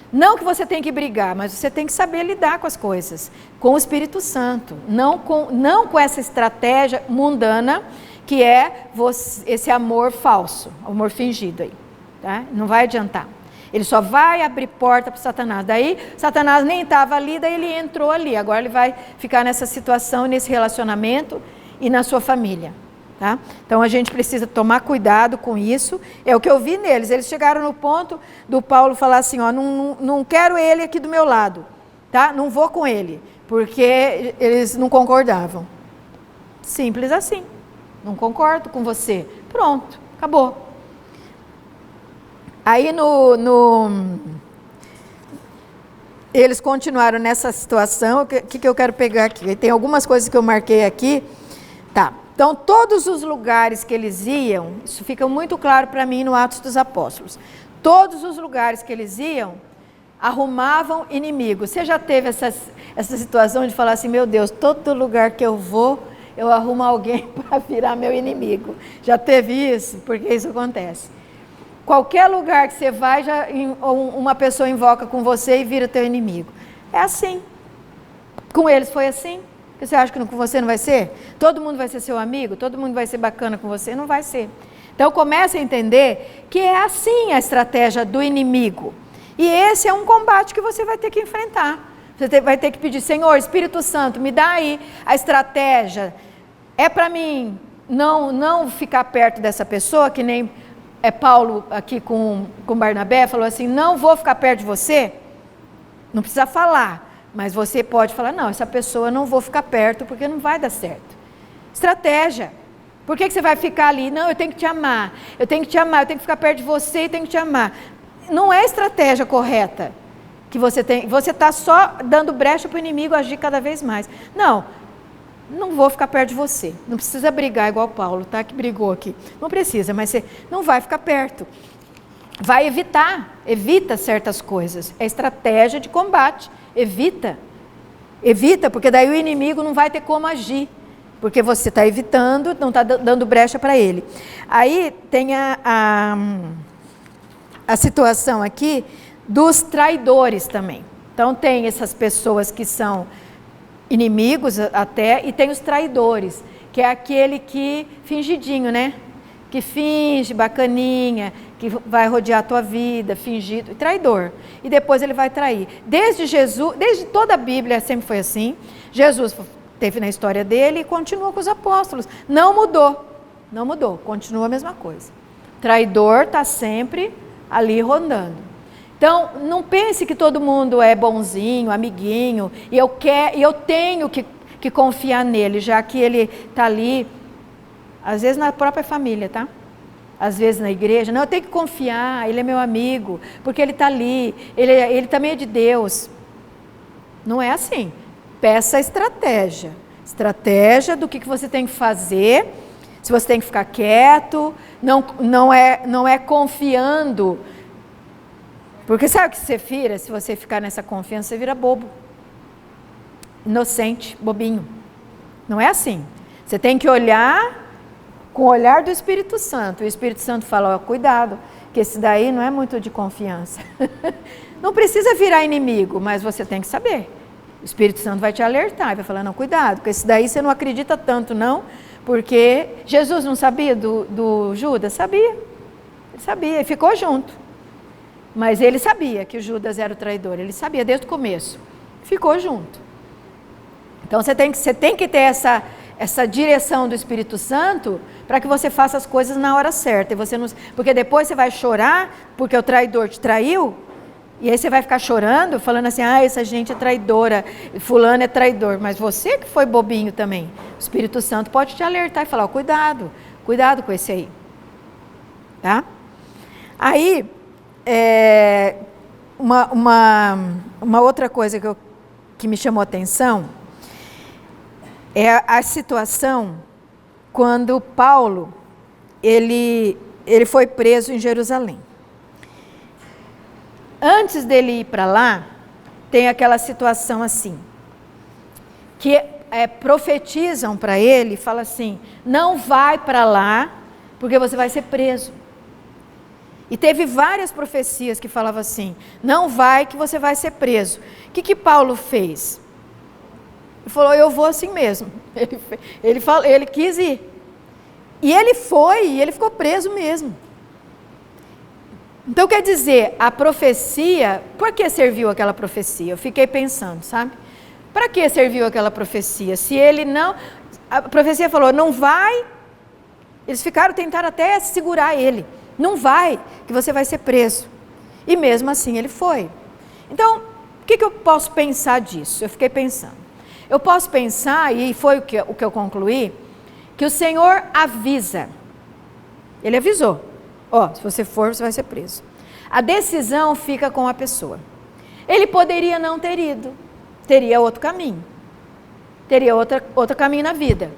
Não que você tem que brigar, mas você tem que saber lidar com as coisas, com o Espírito Santo, não com essa estratégia mundana, que é esse amor falso, amor fingido aí, tá? Não vai adiantar. Ele só vai abrir porta para Satanás. Daí, Satanás nem estava ali, daí ele entrou ali. Agora ele vai ficar nessa situação, nesse relacionamento e na sua família. Tá? Então a gente precisa tomar cuidado com isso. É o que eu vi neles. Eles chegaram no ponto do Paulo falar assim, ó, não quero ele aqui do meu lado, tá? Não vou com ele, porque eles não concordavam. Simples assim. Não concordo com você. Pronto, acabou. Aí eles continuaram nessa situação. O que eu quero pegar aqui? Tem algumas coisas que eu marquei aqui. Tá. Então, todos os lugares que eles iam, isso fica muito claro para mim no Atos dos Apóstolos. Todos os lugares que eles iam, arrumavam inimigos. Você já teve essa situação de falar assim, meu Deus, todo lugar que eu vou, eu arrumo alguém para virar meu inimigo. Já teve isso? Porque isso acontece. Qualquer lugar que você vai, uma pessoa invoca com você e vira teu inimigo. É assim. Com eles foi assim. Você acha que com você não vai ser? Todo mundo vai ser seu amigo? Todo mundo vai ser bacana com você? Não vai ser. Então comece a entender que é assim a estratégia do inimigo. E esse é um combate que você vai ter que enfrentar. Você vai ter que pedir, Senhor, Espírito Santo, me dá aí a estratégia. É para mim não ficar perto dessa pessoa, que nem Paulo aqui com Barnabé, falou assim, não vou ficar perto de você. Não precisa falar. Mas você pode falar, não, essa pessoa não vou ficar perto porque não vai dar certo. Estratégia. Por que você vai ficar ali? Não, eu tenho que te amar, eu tenho que te amar, eu tenho que ficar perto de você e tenho que te amar. Não é a estratégia correta que você tem. Você está só dando brecha para o inimigo agir cada vez mais. Não vou ficar perto de você. Não precisa brigar igual Paulo, tá? Que brigou aqui. Não precisa, mas você não vai ficar perto. Vai evita certas coisas. É estratégia de combate. Evita, porque daí o inimigo não vai ter como agir, porque você está evitando, não está dando brecha para ele. Aí tem a situação aqui dos traidores também. Então tem essas pessoas que são inimigos até, e tem os traidores, que é aquele que fingidinho, né? Que finge, bacaninha, que vai rodear a tua vida, fingido, traidor. E depois ele vai trair. Desde toda a Bíblia sempre foi assim. Jesus teve na história dele e continua com os apóstolos. Não mudou, continua a mesma coisa. Traidor está sempre ali rondando. Então, não pense que todo mundo é bonzinho, amiguinho, e eu tenho que confiar nele, já que ele está ali, às vezes na própria família, tá? Às vezes na igreja, não, eu tenho que confiar, ele é meu amigo, porque ele está ali, ele também é de Deus. Não é assim. Peça estratégia do que você tem que fazer, se você tem que ficar quieto, não é confiando, porque sabe o que você vira? Se você ficar nessa confiança, você vira bobo, inocente, bobinho. Não é assim. Você tem que olhar com o olhar do Espírito Santo. O Espírito Santo fala, ó, cuidado, que esse daí não é muito de confiança. Não precisa virar inimigo, mas você tem que saber. O Espírito Santo vai te alertar, vai falar, não, cuidado, porque esse daí você não acredita tanto, não, porque Jesus não sabia do Judas? Sabia. Ele sabia, ele ficou junto. Mas ele sabia que o Judas era o traidor, ele sabia desde o começo. Ficou junto. Então você tem que ter essa direção do Espírito Santo para que você faça as coisas na hora certa. Porque depois você vai chorar porque o traidor te traiu, e aí você vai ficar chorando, falando assim, essa gente é traidora, fulano é traidor, mas você que foi bobinho também. O Espírito Santo pode te alertar e falar, cuidado com esse aí. Tá? Aí, uma outra coisa que me chamou a atenção é a situação quando Paulo ele foi preso em Jerusalém. Antes dele ir para lá, tem aquela situação assim, que profetizam para ele, fala assim, não vai para lá, porque você vai ser preso. E teve várias profecias que falavam assim, não vai que você vai ser preso. O que Paulo fez? Ele falou, eu vou assim mesmo. Ele quis ir. E ele foi, e ele ficou preso mesmo. Então, quer dizer, a profecia, por que serviu aquela profecia? Eu fiquei pensando, sabe? Para que serviu aquela profecia? Se ele não... A profecia falou, não vai... Eles tentaram até segurar ele. Não vai, que você vai ser preso. E mesmo assim ele foi. Então, o que eu posso pensar disso? Eu fiquei pensando. Eu posso pensar, e foi o que eu concluí, que o Senhor avisa. Ele avisou. Se você for, você vai ser preso. A decisão fica com a pessoa. Ele poderia não ter ido, teria outro caminho. Teria outro caminho na vida.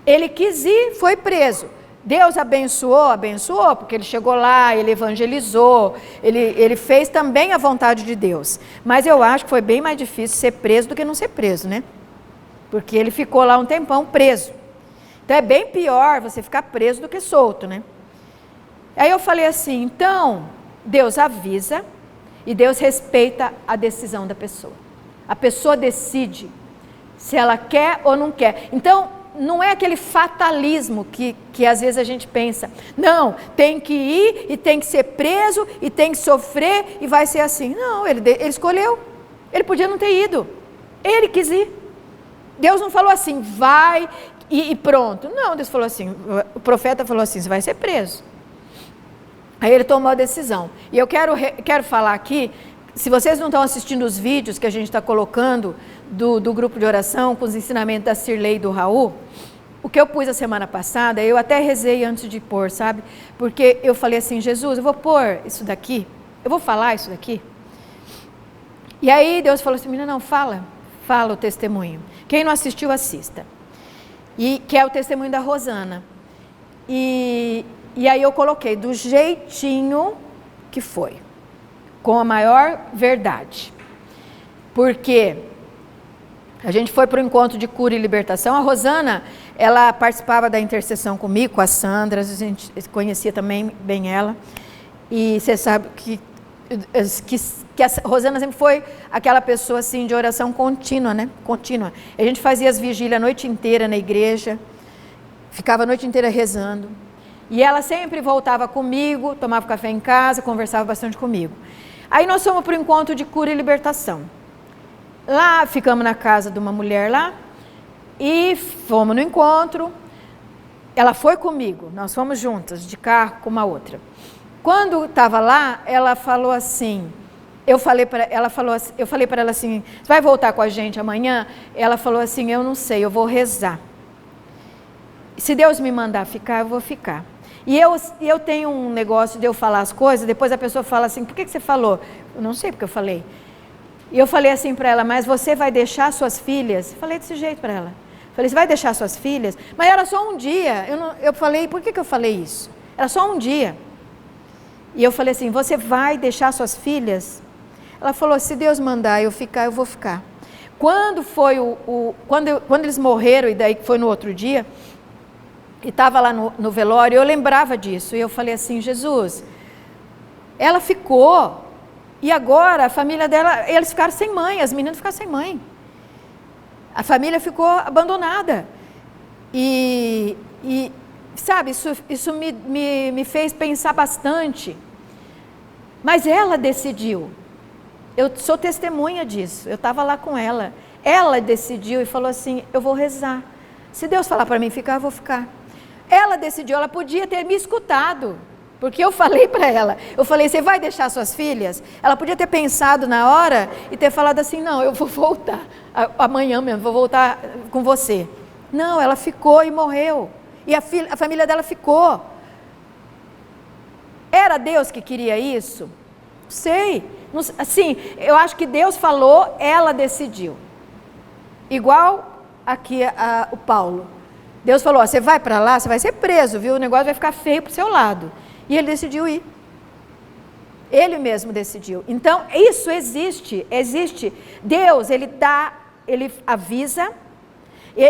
Ele quis ir, foi preso. Deus abençoou, porque ele chegou lá, ele evangelizou, ele fez também a vontade de Deus. Mas eu acho que foi bem mais difícil ser preso do que não ser preso, né? Porque ele ficou lá um tempão preso. Então é bem pior você ficar preso do que solto, né? Aí eu falei assim, então, Deus avisa e Deus respeita a decisão da pessoa. A pessoa decide se ela quer ou não quer. Então, não é aquele fatalismo que às vezes a gente pensa, não, tem que ir e tem que ser preso e tem que sofrer e vai ser assim. Não, ele escolheu, ele podia não ter ido, ele quis ir. Deus não falou assim, vai e pronto. Não, Deus falou assim, o profeta falou assim, você vai ser preso. Aí ele tomou a decisão. E eu quero falar aqui, se vocês não estão assistindo os vídeos que a gente está colocando do grupo de oração com os ensinamentos da Cirlei e do Raul, o que eu pus a semana passada, eu até rezei antes de pôr, sabe? Porque eu falei assim, Jesus, eu vou pôr isso daqui, eu vou falar isso daqui. E aí Deus falou assim, menina, não, fala o testemunho. Quem não assistiu, assista. E que é o testemunho da Rosana. E aí eu coloquei do jeitinho que foi, com a maior verdade. Porque a gente foi para o encontro de cura e libertação. A Rosana, ela participava da intercessão comigo, com a Sandra, a gente conhecia também bem ela. E você sabe que a Rosana sempre foi aquela pessoa assim de oração contínua, né? Contínua. A gente fazia as vigílias a noite inteira na igreja, ficava a noite inteira rezando. E ela sempre voltava comigo, tomava café em casa, conversava bastante comigo. Aí nós fomos para o encontro de cura e libertação. Lá ficamos na casa de uma mulher lá e fomos no encontro. Ela foi comigo, nós fomos juntas, de carro com uma outra. Quando estava lá, ela falou assim, eu falei para ela assim, você vai voltar com a gente amanhã? Ela falou assim, eu não sei, eu vou rezar. Se Deus me mandar ficar, eu vou ficar. E eu tenho um negócio de eu falar as coisas, depois a pessoa fala assim, por que você falou? Eu não sei porque eu falei. E eu falei assim para ela, mas você vai deixar suas filhas? Falei desse jeito para ela. Falei, você vai deixar suas filhas? Mas era só um dia. Eu falei, por que eu falei isso? Era só um dia. E eu falei assim, você vai deixar suas filhas? Ela falou, se Deus mandar eu ficar, eu vou ficar. Quando foi quando eles morreram, e daí foi no outro dia, e estava lá no velório, eu lembrava disso. E eu falei assim, Jesus, ela ficou, e agora a família dela, eles ficaram sem mãe, as meninas ficaram sem mãe. A família ficou abandonada. E sabe, isso me fez pensar bastante. Mas ela decidiu. Eu sou testemunha disso. Eu estava lá com ela. Ela decidiu e falou assim, eu vou rezar. Se Deus falar para mim ficar, eu vou ficar. Ela decidiu, ela podia ter me escutado. Porque eu falei para ela, eu falei, você vai deixar suas filhas? Ela podia ter pensado na hora e ter falado assim, não, eu vou voltar, amanhã mesmo, vou voltar com você. Não, ela ficou e morreu. E a família dela ficou. Era Deus que queria isso? Sei. Assim, eu acho que Deus falou, ela decidiu. Igual aqui o Paulo. Deus falou, você vai para lá, você vai ser preso, viu? O negócio vai ficar feio para o seu lado. E ele decidiu ir. Ele mesmo decidiu. Então, isso existe. Deus, ele avisa,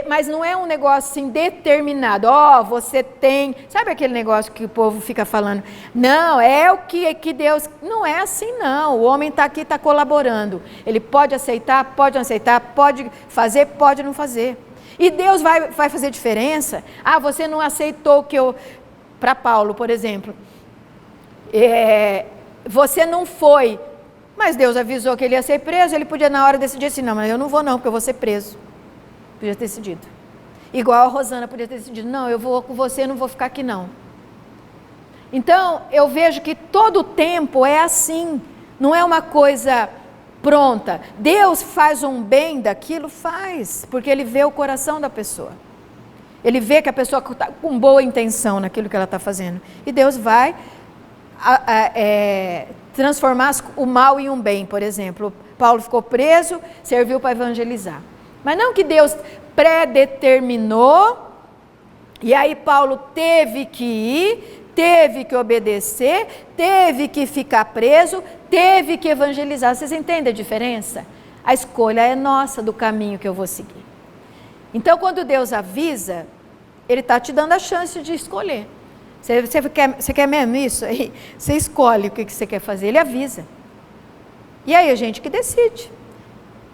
mas não é um negócio assim determinado. Você tem... Sabe aquele negócio que o povo fica falando? Não, é o que Deus... Não é assim, não. O homem está aqui, está colaborando. Ele pode aceitar, pode não aceitar, pode fazer, pode não fazer. E Deus vai fazer diferença? Você não aceitou que eu... Para Paulo, por exemplo, você não foi, mas Deus avisou que ele ia ser preso, ele podia na hora decidir assim, não, mas eu não vou não, porque eu vou ser preso. Podia ter decidido. Igual a Rosana podia ter decidido, não, eu vou com você, não vou ficar aqui não. Então, eu vejo que todo o tempo é assim, não é uma coisa pronta. Deus faz um bem daquilo, faz, porque ele vê o coração da pessoa. Ele vê que a pessoa está com boa intenção naquilo que ela está fazendo. E Deus vai transformar o mal em um bem, por exemplo. Paulo ficou preso, serviu para evangelizar. Mas não que Deus predeterminou, e aí Paulo teve que ir, teve que obedecer, teve que ficar preso, teve que evangelizar. Vocês entendem a diferença? A escolha é nossa do caminho que eu vou seguir. Então, quando Deus avisa, Ele está te dando a chance de escolher. Você quer mesmo isso? Aí você escolhe o que você quer fazer, Ele avisa. E aí a gente que decide.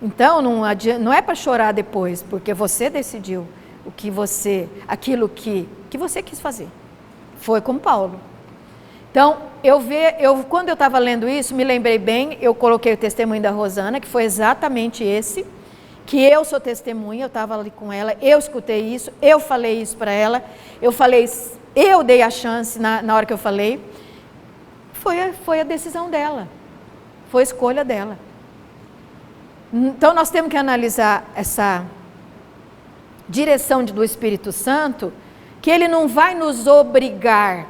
Então, não é para chorar depois, porque você decidiu aquilo que você quis fazer. Foi com Paulo. Então, quando eu estava lendo isso, me lembrei bem, eu coloquei o testemunho da Rosana, que foi exatamente esse, que eu sou testemunha, eu estava ali com ela, eu escutei isso, eu falei isso para ela, eu dei a chance na hora que eu falei, foi a decisão dela, foi a escolha dela. Então, nós temos que analisar essa direção do Espírito Santo, que Ele não vai nos obrigar.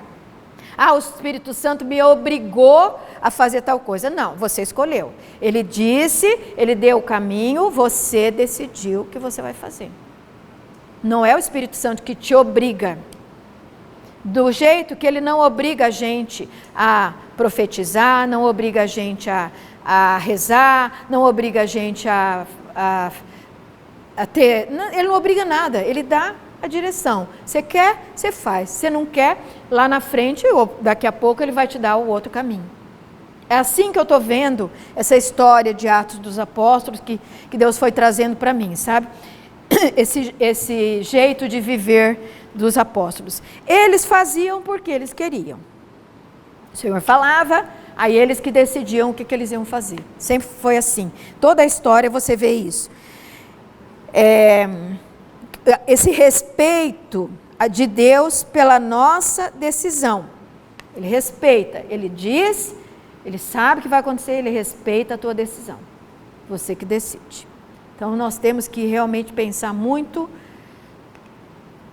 O Espírito Santo me obrigou a fazer tal coisa. Não, você escolheu. Ele disse, Ele deu o caminho, você decidiu o que você vai fazer. Não é o Espírito Santo que te obriga. Do jeito que Ele não obriga a gente a profetizar, não obriga a gente a rezar, não obriga a gente a ter... Ele não obriga nada, Ele dá a direção. Você quer, você faz. Você não quer, lá na frente, ou daqui a pouco Ele vai te dar o outro caminho. É assim que eu estou vendo essa história de Atos dos Apóstolos que Deus foi trazendo para mim, sabe? Esse jeito de viver dos apóstolos. Eles faziam porque eles queriam. O Senhor falava, aí eles que decidiam o que eles iam fazer. Sempre foi assim. Toda a história você vê isso. Esse respeito de Deus pela nossa decisão. Ele respeita, Ele diz, Ele sabe o que vai acontecer, Ele respeita a tua decisão. Você que decide. Então nós temos que realmente pensar muito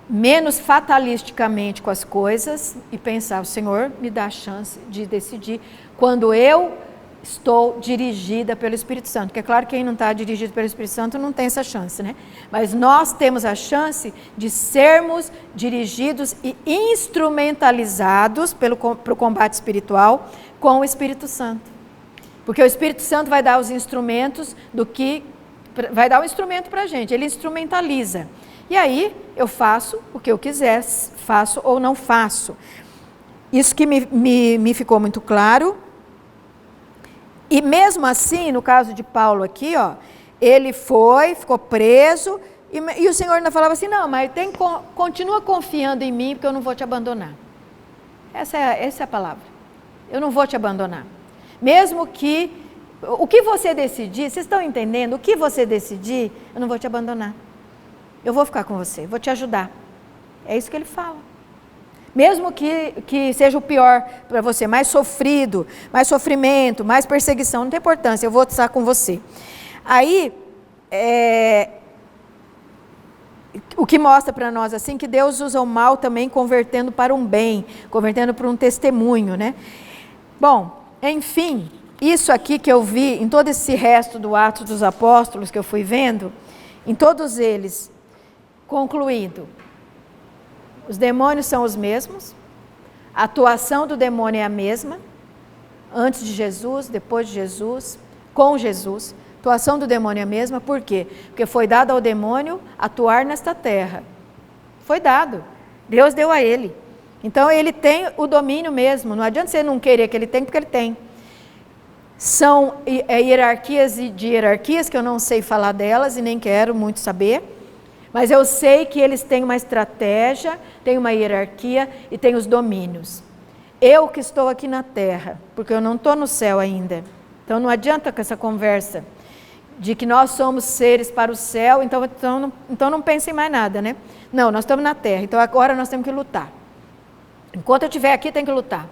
menos fatalisticamente com as coisas e pensar, o Senhor me dá a chance de decidir quando eu estou dirigida pelo Espírito Santo. Porque é claro que quem não está dirigido pelo Espírito Santo não tem essa chance, né? Mas nós temos a chance de sermos dirigidos e instrumentalizados para o combate espiritual com o Espírito Santo. Porque o Espírito Santo vai dar os instrumentos vai dar o instrumento para a gente, Ele instrumentaliza. E aí eu faço o que eu quiser, faço ou não faço. Isso que me ficou muito claro. E mesmo assim, no caso de Paulo aqui, ele ficou preso, e o Senhor ainda falava assim, não, mas continua confiando em mim, porque eu não vou te abandonar. Essa é a palavra. Eu não vou te abandonar. Mesmo que, o que você decidir, vocês estão entendendo? O que você decidir, eu não vou te abandonar. Eu vou ficar com você, vou te ajudar. É isso que ele fala. Mesmo que seja o pior para você, mais sofrido, mais sofrimento, mais perseguição, não tem importância, eu vou estar com você. Aí, o que mostra para nós assim, que Deus usa o mal também convertendo para um bem, convertendo para um testemunho, né? Bom, enfim, isso aqui que eu vi, em todo esse resto do Atos dos Apóstolos que eu fui vendo, em todos eles, concluindo, os demônios são os mesmos, a atuação do demônio é a mesma, antes de Jesus, depois de Jesus, com Jesus, a atuação do demônio é a mesma, por quê? Porque foi dado ao demônio atuar nesta terra, foi dado, Deus deu a ele, então ele tem o domínio mesmo, não adianta você não querer que ele tenha, porque ele tem. São hierarquias de hierarquias, que eu não sei falar delas e nem quero muito saber, mas eu sei que eles têm uma estratégia, têm uma hierarquia e têm os domínios. Eu que estou aqui na terra, porque eu não estou no céu ainda. Então não adianta com essa conversa de que nós somos seres para o céu, então não pensem mais nada, né? Não, nós estamos na terra, então agora nós temos que lutar. Enquanto eu estiver aqui, tem que lutar.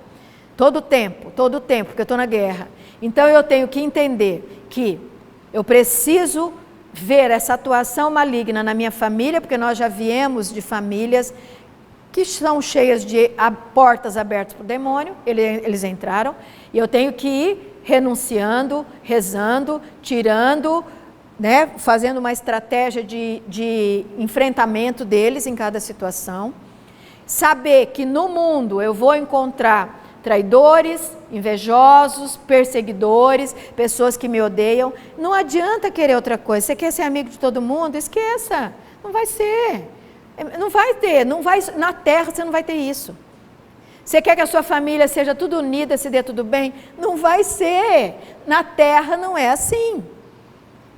Todo o tempo, porque eu estou na guerra. Então eu tenho que entender que eu preciso ver essa atuação maligna na minha família, porque nós já viemos de famílias que são cheias de portas abertas para o demônio, eles entraram, e eu tenho que ir renunciando, rezando, tirando, né, fazendo uma estratégia de enfrentamento deles em cada situação. Saber que no mundo eu vou encontrar traidores, invejosos, perseguidores, pessoas que me odeiam. Não adianta querer outra coisa. Você quer ser amigo de todo mundo? Esqueça. Não vai ser. Não vai ter. Não vai, na terra você não vai ter isso. Você quer que a sua família seja tudo unida, se dê tudo bem? Não vai ser. Na terra não é assim.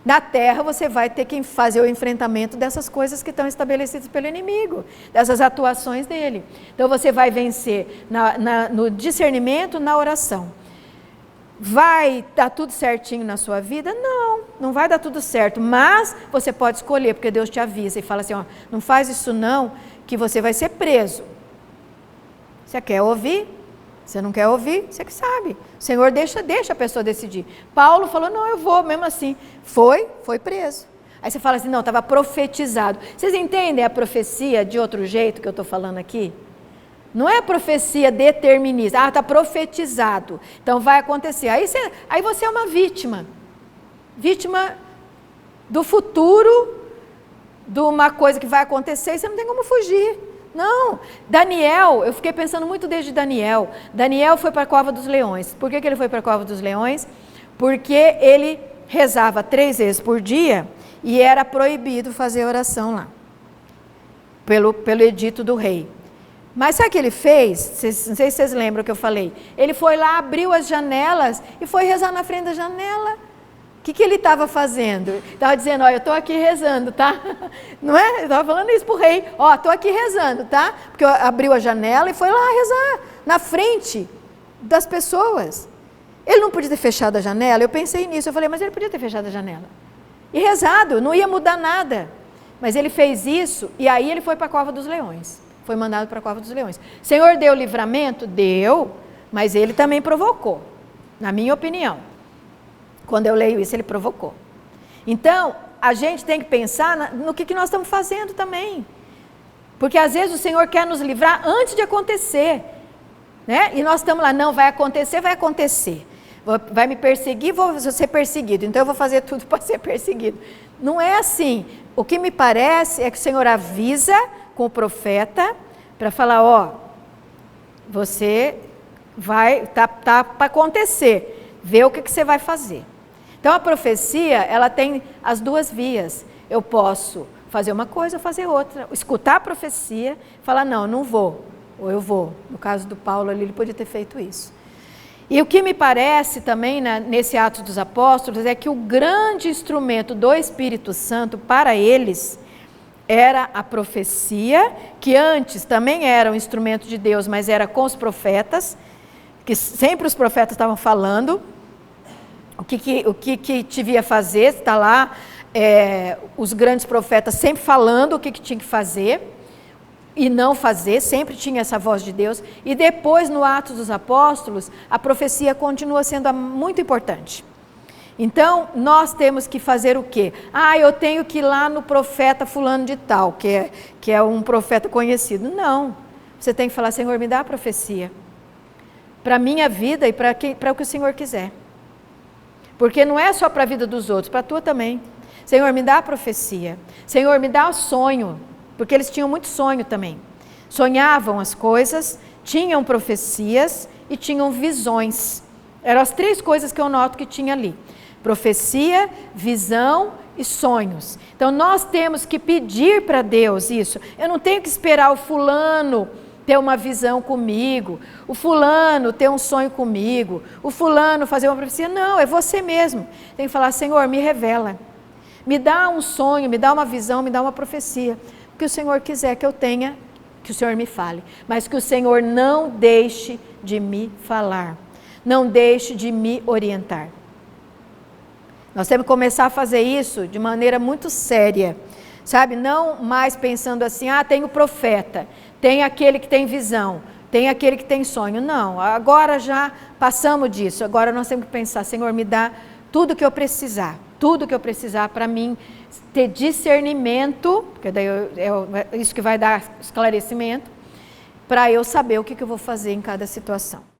Na terra você vai ter que fazer o enfrentamento dessas coisas que estão estabelecidas pelo inimigo, dessas atuações dele. Então você vai vencer no discernimento, na oração. Vai dar tudo certinho na sua vida? Não, não vai dar tudo certo, mas você pode escolher, porque Deus te avisa e fala assim, ó, não faz isso não, que você vai ser preso. Você quer ouvir? Você não quer ouvir? Você que sabe. O Senhor deixa a pessoa decidir. Paulo falou, não, eu vou mesmo assim. Foi preso. Aí você fala assim, não, estava profetizado. Vocês entendem a profecia de outro jeito que eu estou falando aqui? Não é profecia determinista. Ah, está profetizado. Então vai acontecer. Aí você é uma vítima. Vítima do futuro, de uma coisa que vai acontecer e você não tem como fugir. Não, Daniel, eu fiquei pensando muito desde Daniel. Daniel foi para a cova dos leões. Por que ele foi para a cova dos leões? Porque ele rezava 3 vezes por dia e era proibido fazer oração lá, pelo edito do rei. Mas sabe o que ele fez? Não sei se vocês lembram o que eu falei. Ele foi lá, abriu as janelas e foi rezar na frente da janela. O que ele estava fazendo? Estava dizendo, ó, eu estou aqui rezando, tá? Não é? Ele estava falando isso para o rei. Ó, estou aqui rezando, tá? Porque abriu a janela e foi lá rezar, na frente das pessoas. Ele não podia ter fechado a janela? Eu pensei nisso, eu falei, mas ele podia ter fechado a janela. E rezado, não ia mudar nada. Mas ele fez isso e aí ele foi para a cova dos leões. Foi mandado para a cova dos leões. O Senhor deu livramento? Deu, mas ele também provocou, na minha opinião. Quando eu leio isso, ele provocou. Então, a gente tem que pensar no que nós estamos fazendo também. Porque às vezes o Senhor quer nos livrar antes de acontecer. Né? E nós estamos lá, não, vai acontecer, vai acontecer. Vai me perseguir, vou ser perseguido. Então eu vou fazer tudo para ser perseguido. Não é assim. O que me parece é que o Senhor avisa com o profeta para falar, ó, você vai, tá para acontecer. Vê o que você vai fazer. Então a profecia, ela tem as duas vias. Eu posso fazer uma coisa ou fazer outra. Escutar a profecia, falar, não vou, ou eu vou. No caso do Paulo ali, ele podia ter feito isso. E o que me parece também nesse Atos dos Apóstolos é que o grande instrumento do Espírito Santo para eles era a profecia, que antes também era um instrumento de Deus, mas era com os profetas, que sempre os profetas estavam falando o que devia fazer. Está lá os grandes profetas sempre falando o que tinha que fazer e não fazer, sempre tinha essa voz de Deus. E depois, no Atos dos Apóstolos, a profecia continua sendo muito importante. Então, nós temos que fazer o quê? Eu tenho que ir lá no profeta fulano de tal, que é um profeta conhecido. Não, você tem que falar, Senhor, me dá a profecia, para a minha vida e para o que o Senhor quiser. Porque não é só para a vida dos outros, para a tua também. Senhor, me dá a profecia. Senhor, me dá o sonho. Porque eles tinham muito sonho também. Sonhavam as coisas, tinham profecias e tinham visões. Eram as 3 coisas que eu noto que tinha ali. Profecia, visão e sonhos. Então nós temos que pedir para Deus isso. Eu não tenho que esperar o fulano ter uma visão comigo, o fulano ter um sonho comigo, o fulano fazer uma profecia. Não, é você mesmo. Tem que falar, Senhor, me revela. Me dá um sonho, me dá uma visão, me dá uma profecia. O que o Senhor quiser que eu tenha, que o Senhor me fale. Mas que o Senhor não deixe de me falar. Não deixe de me orientar. Nós temos que começar a fazer isso de maneira muito séria. Sabe, não mais pensando assim, tem o profeta, tem aquele que tem visão, tem aquele que tem sonho. Não, agora já passamos disso. Agora nós temos que pensar, Senhor, me dá tudo que eu precisar para mim ter discernimento, porque daí é isso que vai dar esclarecimento, para eu saber o que eu vou fazer em cada situação.